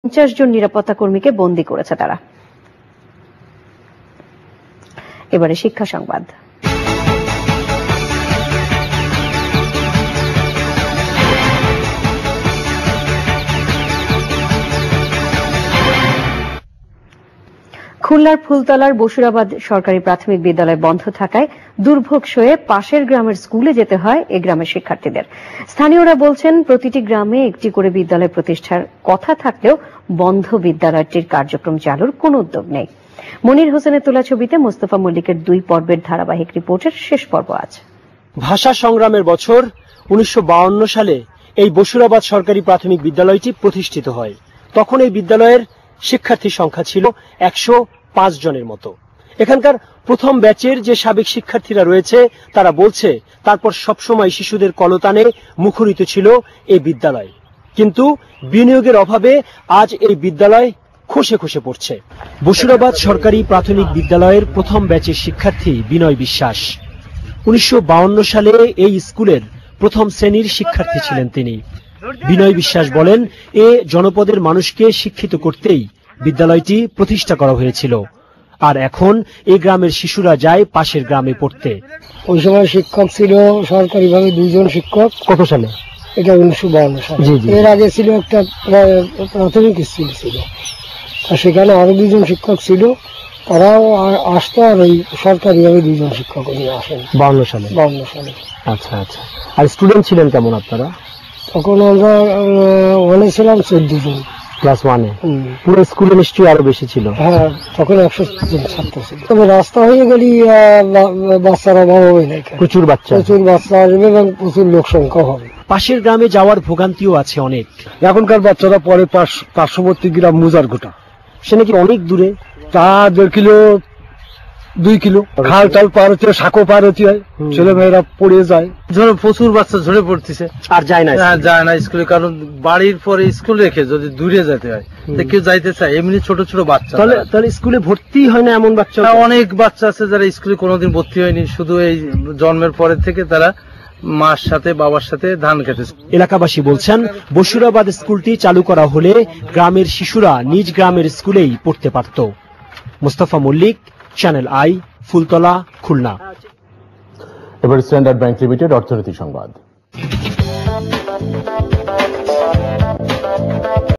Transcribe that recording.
50 জন নিরাপত্তা কর্মীকে বন্দী করেছে তারা। এবারে শিক্ষা সংবাদ। খুলনার ফুলতলার বসুরাবাদ সরকারি প্রাথমিক বিদ্যালয় বন্ধ থাকায় দুর্ভোগ সয়ে পাশের গ্রামের স্কুলে যেতে হয় এ গ্রামের শিক্ষার্থীদের। স্থানীয়রা বলছেন, প্রতিটি গ্রামে একটি করে বিদ্যালয় প্রতিষ্ঠার কথা থাকলেও বন্ধ বিদ্যালয়টির কার্যক্রম চালুর কোনো উদ্যোগ নেই। মনির হোসেনের তোলা ছবিতে মোস্তফা মল্লিকের 2 পর্বের ধারাবাহিক রিপোর্টের শেষ পর্ব আজ। ভাষা সংগ্রামের বছর 1952 সালে এই বসুরাবাদ সরকারি প্রাথমিক বিদ্যালয়টি প্রতিষ্ঠিত হয়। তখন এই বিদ্যালয়ের শিক্ষার্থীর সংখ্যা ছিল 105 জনের মতো। এখানকার প্রথম ব্যাচের যে সাবেক শিক্ষার্থীরা রয়েছে তারা বলছে, তারপর সবসময় শিশুদের কলতানে মুখরিত ছিল এই বিদ্যালয়, কিন্তু বিনিয়োগের অভাবে আজ এই বিদ্যালয় খসে খসে পড়ছে। বসুরাবাদ সরকারি প্রাথমিক বিদ্যালয়ের প্রথম ব্যাচের শিক্ষার্থী বিনয় বিশ্বাস। 1952 সালে এই স্কুলের প্রথম শ্রেণীর শিক্ষার্থী ছিলেন তিনি। বিনয় বিশ্বাস বলেন, এ জনপদের মানুষকে শিক্ষিত করতেই বিদ্যালয়টি প্রতিষ্ঠা করা হয়েছিল, আর এখন এই গ্রামের শিশুরা যায় পাশের গ্রামে পড়তে। ওই সময় শিক্ষক ছিল সরকারিভাবে 2 জন শিক্ষক। কত সালে? এটা 1952 সালে। এর আগে ছিল একটা প্রাথমিক স্কুল ছিল, আর সেখানে আরো 2 জন শিক্ষক ছিল, তারাও আসতো, আর ওই সরকারিভাবে 2 জন শিক্ষক নিয়ে আসেন 52 সালে। আচ্ছা আচ্ছা। আর স্টুডেন্ট ছিলেন কেমন আপনারা? তখন আমরা ওয়ানে ছিলাম 14 জন। ক্লাস 1-এ? পুরো স্কুলে নিশ্চয়ই আরো বেশি ছিল। হ্যাঁ, তখন 100 জন ছাত্র ছিল। তবে রাস্তা হয়ে গেলে বাচ্চার অভাব হবে না, প্রচুর বাচ্চা আসবে এবং প্রচুর লোক সংখ্যা হবে। পাশের গ্রামে যাওয়ার ভোগান্তিও আছে অনেক। এখনকার বাচ্চারা পরে পার্শ্ববর্তী গ্রাম মুজারঘোটা, সে নাকি অনেক দূরে, তা 1.5 কিলো 2 কিলো। খাল টাল পার হতে হয়, সাঁকো পার হতে হয়, ছেলে মেয়েরা পড়ে যায়। প্রচুর বাচ্চা ঝরে পড়তেছে, আর যায় না স্কুলে, কারণ বাড়ির পরে স্কুল রেখে যদি দূরে যেতে হয়, কেউ যাইতে চায়। এমনি ছোট ছোট বাচ্চা, তাহলে স্কুলে ভর্তি হয় না এমন বাচ্চা? অনেক বাচ্চা আছে যারা স্কুলে কোনোদিন ভর্তি হয়নি, শুধু এই জন্মের পরে থেকে তারা মার সাথে বাবার সাথে ধান খেতেছে। এলাকাবাসী বলছেন, বসুরাবাদ স্কুলটি চালু করা হলে গ্রামের শিশুরা নিজ গ্রামের স্কুলেই পড়তে পারত। Mostafa Mallick, Channel I, Phultala, Khulna. এবার স্ট্যান্ডার্ড ব্যাংক লিমিটেড অর্থনীতি সংবাদ।